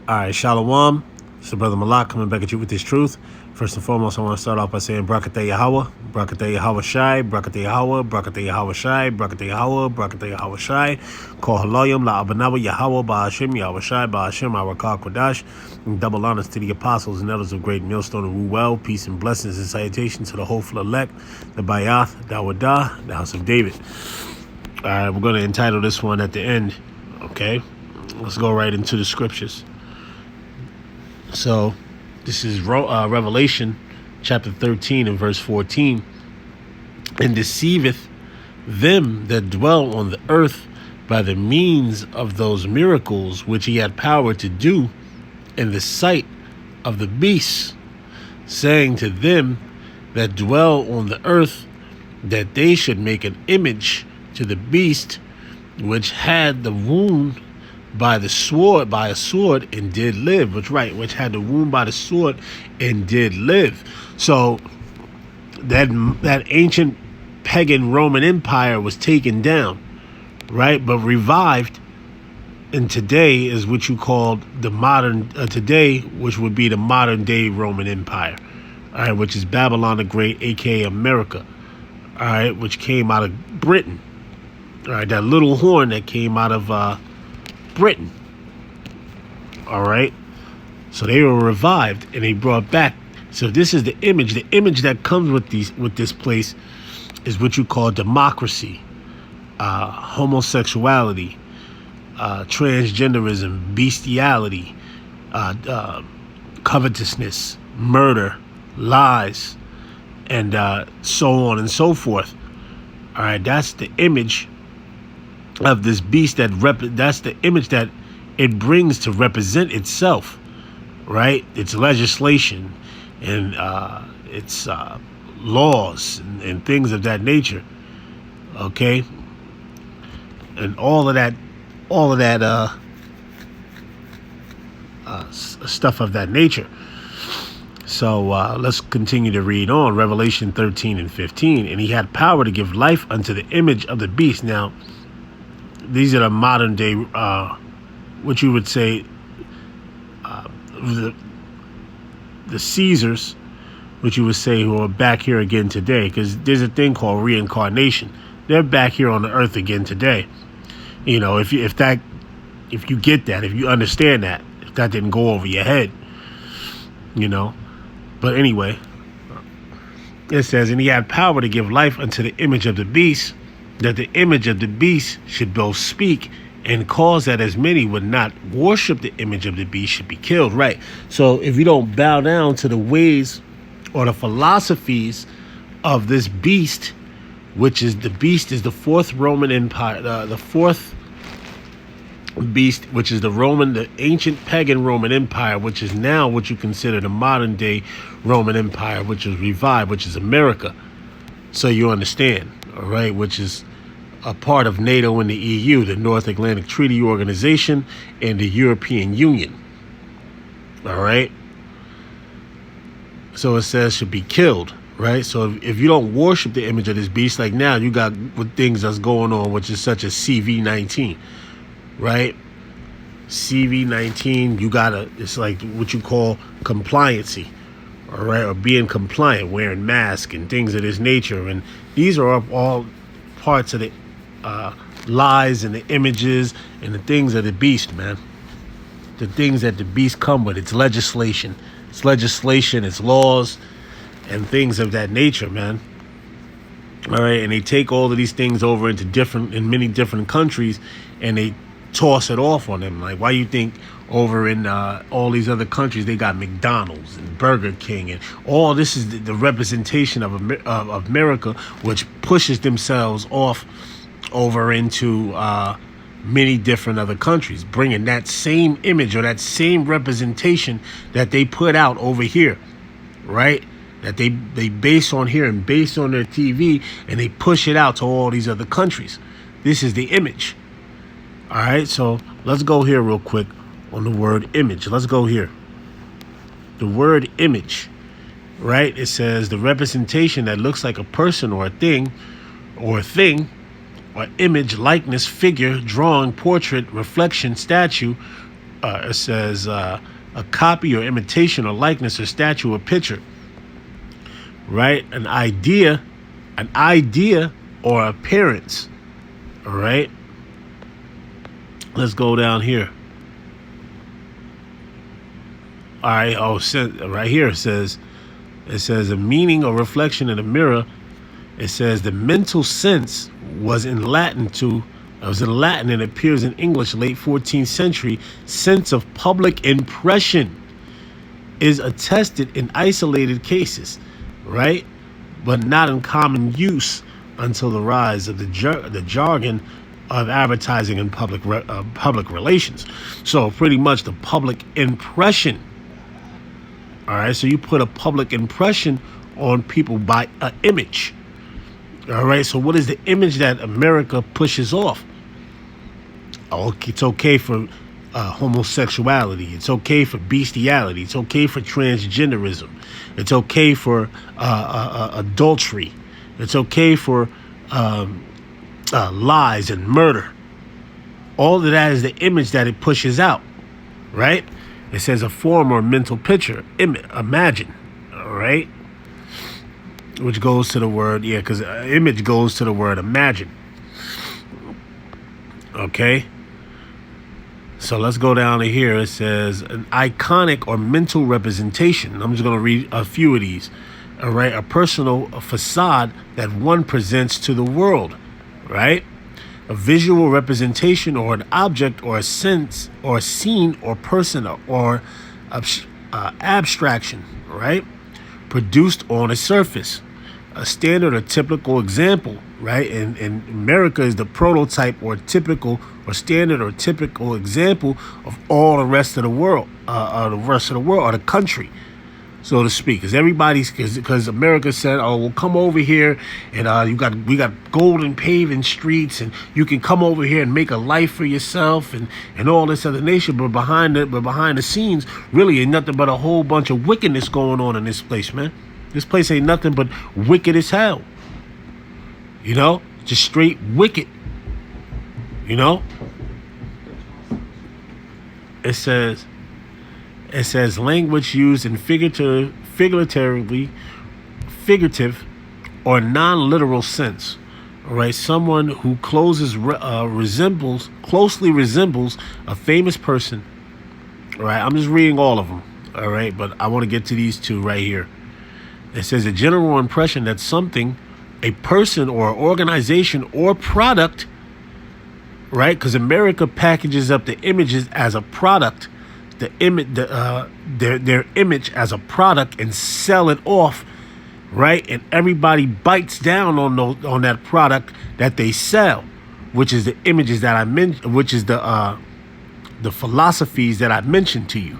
All right, Shalom. It's the brother Malak coming back at you with this truth. First and foremost, I want to start off by saying Brakatah Yahweh, Brakatah Yahweh Shai, Brakatah Yahweh, Brakatah Yahweh Shai, Brakatah Yahweh, Brakatah Yahweh Shai, Kol Halayim La Abanawa Yahweh Ba'Hashem Yahweh Shai Ba'Hashem Arakah Kodash. And double honors to the apostles and elders of Great Millstone and Ruel. Peace and blessings and salutations to the hopeful elect, the Bayath, Dawadah, the house of David. All right, we're going to entitle this one at the end. Okay, let's go right into the scriptures. So, this is Revelation chapter 13 and verse 14. And deceiveth them that dwell on the earth by the means of those miracles which he had power to do in the sight of the beasts, saying to them that dwell on the earth that they should make an image to the beast which had the wound by a sword and did live. Which had the wound by the sword and did live. So that ancient pagan Roman Empire was taken down, right? But revived, and today is what you call the modern today, which would be the modern day Roman Empire, all right, which is Babylon the Great, aka America, all right, which came out of Britain, all right, that little horn that came out of Britain. All right, so they were revived and they brought back. So this is the image. The image that comes with this place is what you call democracy, homosexuality, transgenderism, bestiality, covetousness, murder, lies, and so on and so forth. All right, that's the image of this beast that's the image that it brings to represent itself, right? Its legislation and its laws and things of that nature, okay? And all of that stuff of that nature. So let's continue to read on. Revelation 13 and 15. And he had power to give life unto the image of the beast. Now, these are the modern day, what you would say, the Caesars, which you would say, who are back here again today, because there's a thing called reincarnation. They're back here on the earth again today. You know, if you get that, if you understand that, if that didn't go over your head, you know. But anyway, it says, and he had power to give life unto the image of the beast, that the image of the beast should both speak and cause that as many would not worship the image of the beast should be killed. Right. So if you don't bow down to the ways or the philosophies of this beast, which is the fourth Roman Empire, the fourth beast, which is the ancient pagan Roman Empire, which is now what you consider the modern day Roman Empire, which is revived, which is America. So you understand, all right, which is a part of NATO and the EU, the North Atlantic Treaty Organization, and the European Union. All right. So it says should be killed, right? So if you don't worship the image of this beast, like now you got with things that's going on, which is such as CV-19, right? CV-19, it's like what you call compliancy, all right, or being compliant, wearing masks and things of this nature. And these are all parts of the lies and the images and the things of the beast, man. The things that the beast come with, its legislation, its laws, and things of that nature, man. All right, and they take all of these things over in many different countries, and they toss it off on them. Like, why you think over in all these other countries they got McDonald's and Burger King and all this is the representation of America, which pushes themselves off over into many different other countries, bringing that same image or that same representation that they put out over here, right? That they base on here and base on their TV, and they push it out to all these other countries. This is the image. All right, so let's go here real quick on the word image. Let's go here. The word image, right? It says the representation that looks like a person or a thing, or image, likeness, figure, drawing, portrait, reflection, statue, It says a copy or imitation or likeness or statue or picture, right? An idea or appearance. All right. Let's go down here. All right. Oh, right here it says a meaning or reflection in a mirror. It says the mental sense was in Latin and appears in English late 14th century. Sense of public impression is attested in isolated cases, right? But not in common use until the rise of the jargon of advertising and public relations. So pretty much the public impression. All right, so you put a public impression on people by an image. All right, so what is the image that America pushes off? Oh, it's okay for homosexuality. It's okay for bestiality. It's okay for transgenderism. It's okay for adultery. It's okay for lies and murder. All of that is the image that it pushes out, right? It says a form or mental picture, imagine, all right? Which goes to the word, because image goes to the word imagine. Okay? So let's go down to here. It says an iconic or mental representation. I'm just going to read a few of these. All right? A personal facade that one presents to the world, right? A visual representation or an object or a sense or a scene or person or abstraction, right? Produced on a surface. A standard or typical example, right? And America is the prototype or typical or standard or typical example of all the rest of the world, or the country, so to speak. Because America said, oh, well, come over here and we got golden paving streets and you can come over here and make a life for yourself and all this other nation. But behind the scenes, really ain't nothing but a whole bunch of wickedness going on in this place, man. This place ain't nothing but wicked as hell. You know? Just straight wicked. You know? It says language used in figurative or non-literal sense. All right? Someone who closely resembles a famous person. All right? I'm just reading all of them. All right? But I want to get to these two right here. It says a general impression that something, a person or organization or product, right? Because America packages up the images as a product, their image as a product and sell it off, right? And everybody bites down on that product that they sell, which is the images that I mentioned, which is the philosophies that I mentioned to you.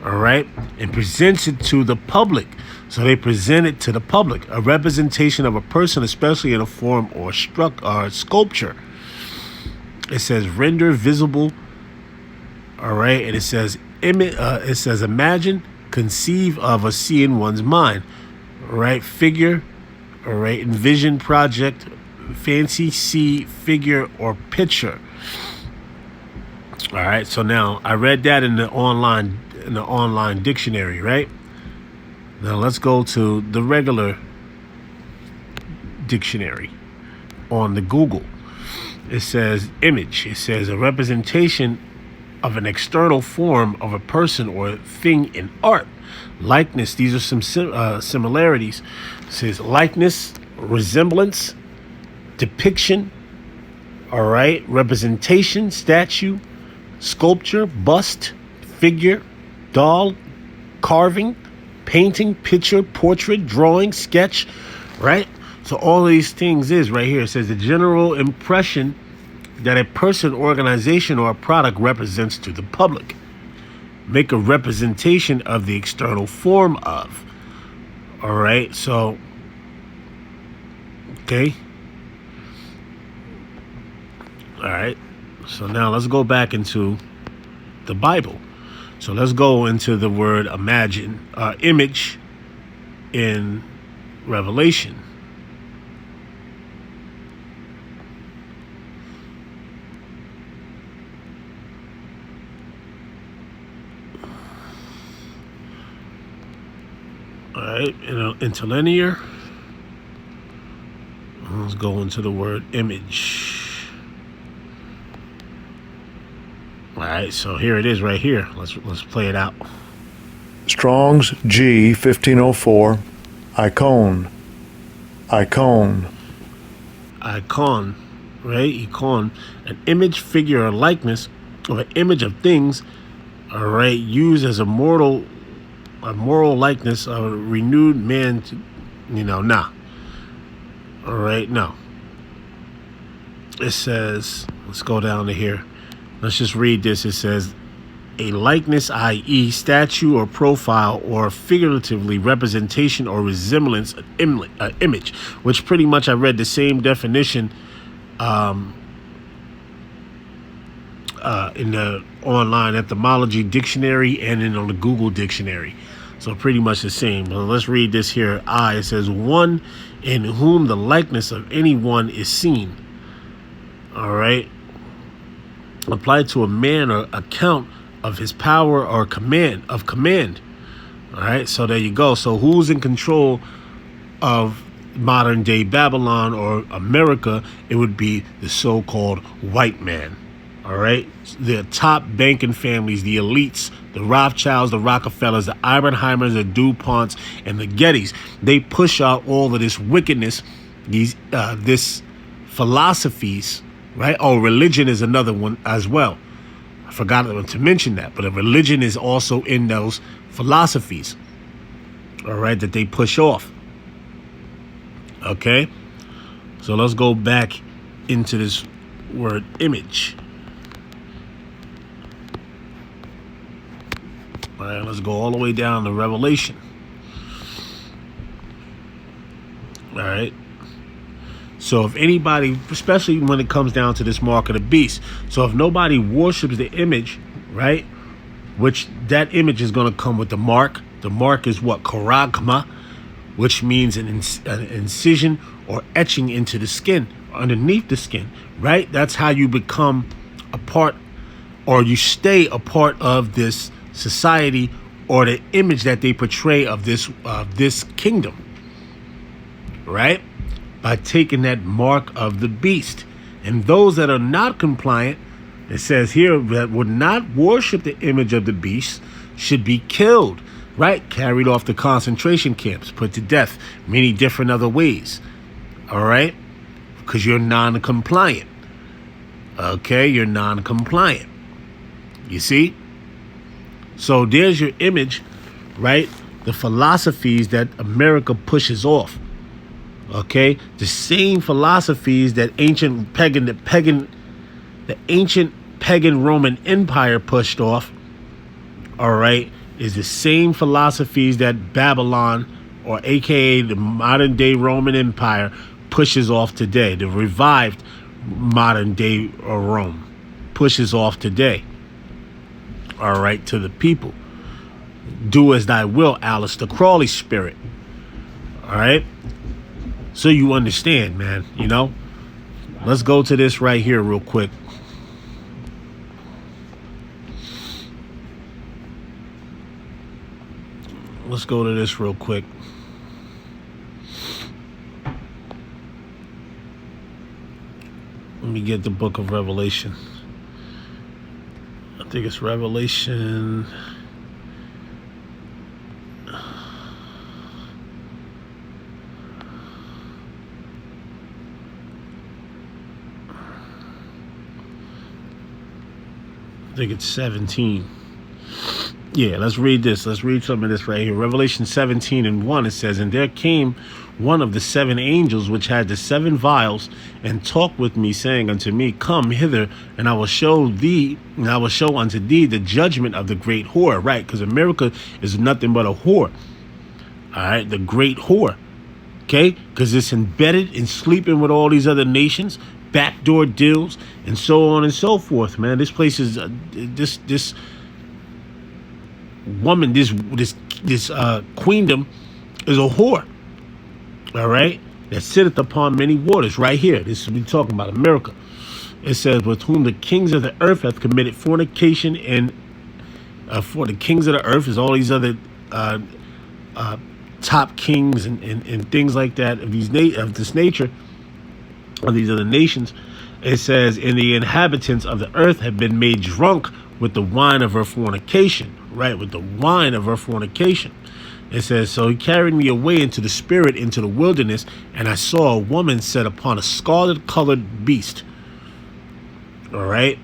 All right, and presents it to the public. So they present it to the public, a representation of a person, especially in a form or sculpture. It says render visible. All right, and it says imagine, conceive of, or see in one's mind. All right, figure. All right, envision, project, fancy, see, figure, or picture. All right, so now I read that in the online dictionary, right? Now let's go to the regular dictionary on the Google. It says image. It says a representation of an external form of a person or thing in art. Likeness. These are some similarities. It says likeness, resemblance, depiction. All right, representation, statue, sculpture, bust, figure, doll, carving, painting, picture, portrait, drawing, sketch, right? So all of these things is right here. It says the general impression that a person, organization, or a product represents to the public. Make a representation of the external form of. All right, so, okay. All right, so now let's go back into the Bible. So let's go into the word imagine, image in Revelation. All right, interlinear. Let's go into the word image. All right, so here it is right here. Let's play it out. Strong's G 1504, icon, icon. Icon, right? Icon, an image, figure, or likeness, or an image of things, all right, used as a moral likeness of a renewed man, nah. All right, no. It says, let's go down to here. Let's just read this. It says, a likeness, i.e., statue or profile, or figuratively representation or resemblance, image, which pretty much I read the same definition in the online etymology dictionary and in on the Google dictionary. So pretty much the same. Well, let's read this here. It says, one in whom the likeness of anyone is seen. All right. Applied to a man or account of his power or command. All right. So there you go. So who's in control of modern day Babylon or America? It would be the so-called white man. All right. The top banking families, the elites, the Rothschilds, the Rockefellers, the Oppenheimers, the DuPonts, and the Gettys. They push out all of this wickedness, this philosophies, right? Oh, religion is another one as well. I forgot to mention that, but a religion is also in those philosophies, all right, that they push off. Okay. So let's go back into this word image. All right, let's go all the way down to Revelation. All right. So if anybody, especially when it comes down to this mark of the beast, so if nobody worships the image, right, which that image is going to come with the mark. The mark is what? Karagma, which means an incision or etching into the skin, underneath the skin, right? That's how you become a part, or you stay a part of this society or the image that they portray of this kingdom, right? By taking that mark of the beast. And those that are not compliant, it says here, that would not worship the image of the beast should be killed, right? Carried off to concentration camps, put to death, many different other ways, all right? Because you're non-compliant. Okay, you're non-compliant. You see? So there's your image, right? The philosophies that America pushes off. Okay, the same philosophies that the ancient pagan Roman Empire pushed off. All right, is the same philosophies that Babylon, or AKA the modern day Roman Empire, pushes off today. The revived modern day Rome pushes off today. All right, to the people. Do as thy will, Aleister Crowley spirit. All right. So you understand, man, Let's go to this right here real quick. Let's go to this real quick. Let me get the book of Revelation. I think it's Revelation. I think it's 17. Yeah, let's read this. Let's read some of this right here. Revelation 17:1, it says, and there came one of the seven angels which had the seven vials, and talked with me, saying unto me, come hither, and I will show unto thee the judgment of the great whore. Right, because America is nothing but a whore. All right, the great whore. Okay, because it's embedded in sleeping with all these other nations, backdoor deals, and so on and so forth, man. This place is this woman, this queendom is a whore. All right, that sitteth upon many waters. Right here, this is we talking about America. It says, with whom the kings of the earth have committed fornication, and for the kings of the earth is all these other top kings and things like that of this nature, of these other nations. It says, and the inhabitants of the earth have been made drunk with the wine of her fornication, right? With the wine of her fornication. It says, so he carried me away into the spirit, into the wilderness, and I saw a woman set upon a scarlet colored beast. All right.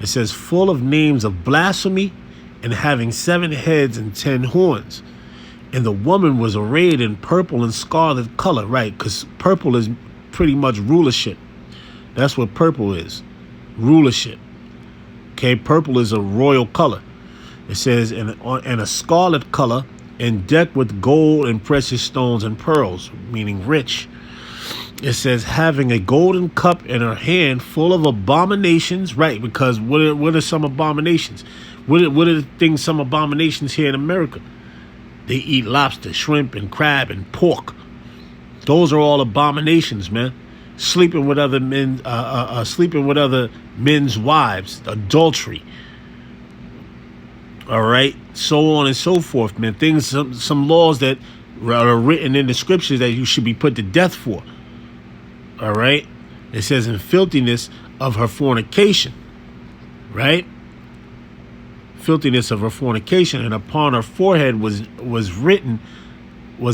It says, full of names of blasphemy and having 7 heads and 10 horns. And the woman was arrayed in purple and scarlet color, right? Because purple is pretty much rulership. That's what purple is, rulership. Okay, purple is a royal color. It says, in a scarlet color, and decked with gold and precious stones and pearls, meaning rich. It says, having a golden cup in her hand full of abominations, right? Because what are some abominations? What are the things, some abominations here in America? They eat lobster, shrimp, and crab, and pork. Those are all abominations, man. Sleeping with other men, sleeping with other men's wives, adultery. All right, so on and so forth, man. Things, some laws that are written in the scriptures that you should be put to death for. All right, it says, in filthiness of her fornication, right? Filthiness of her fornication, and upon her forehead was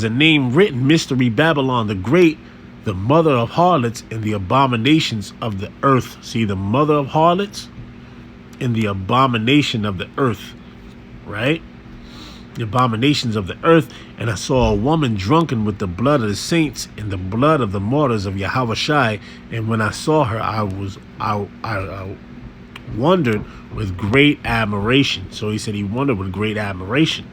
a name written, Mystery Babylon the Great, the mother of harlots and the abominations of the earth. See, the mother of harlots and the abomination of the earth, right? The abominations of the earth. And I saw a woman drunken with the blood of the saints and the blood of the martyrs of Yahweh Shai. And when I saw her, I wondered with great admiration. So he said he wondered with great admiration,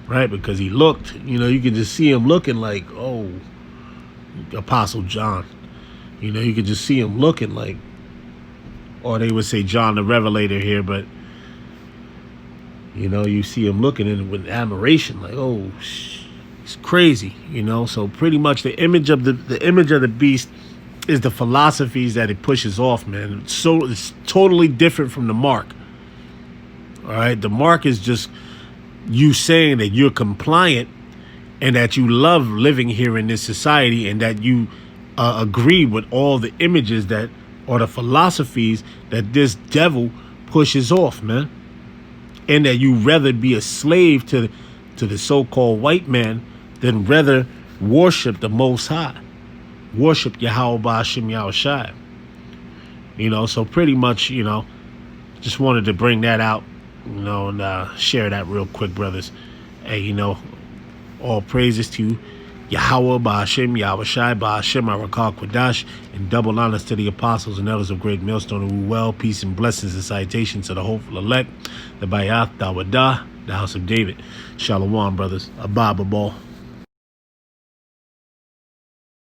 right? Because he looked, you could just see him looking like, oh, Apostle John. You could just see him looking like, or they would say John the Revelator here, but you see him looking in with admiration, like, oh, it's crazy, So pretty much the image of the beast is the philosophies that it pushes off, man. So it's totally different from the mark. All right, the mark is just you saying that you're compliant and that you love living here in this society, and that you agree with all the images that, or the philosophies that this devil pushes off, man. And that you rather be a slave to the so-called white man than rather worship the Most High. Worship Yahweh Ba'ashem Yahweh Shai. So pretty much, just wanted to bring that out, and share that real quick, brothers. Hey, all praises to Yahweh Ba'ashem Yahweh Shai Ba'ashem Arakal Quadash, and double honors to the apostles and elders of Great Millstone who well, peace and blessings and citations to the hopeful elect, the Bayath Dawadah, the house of David. Shalom, brothers. Abba Ball.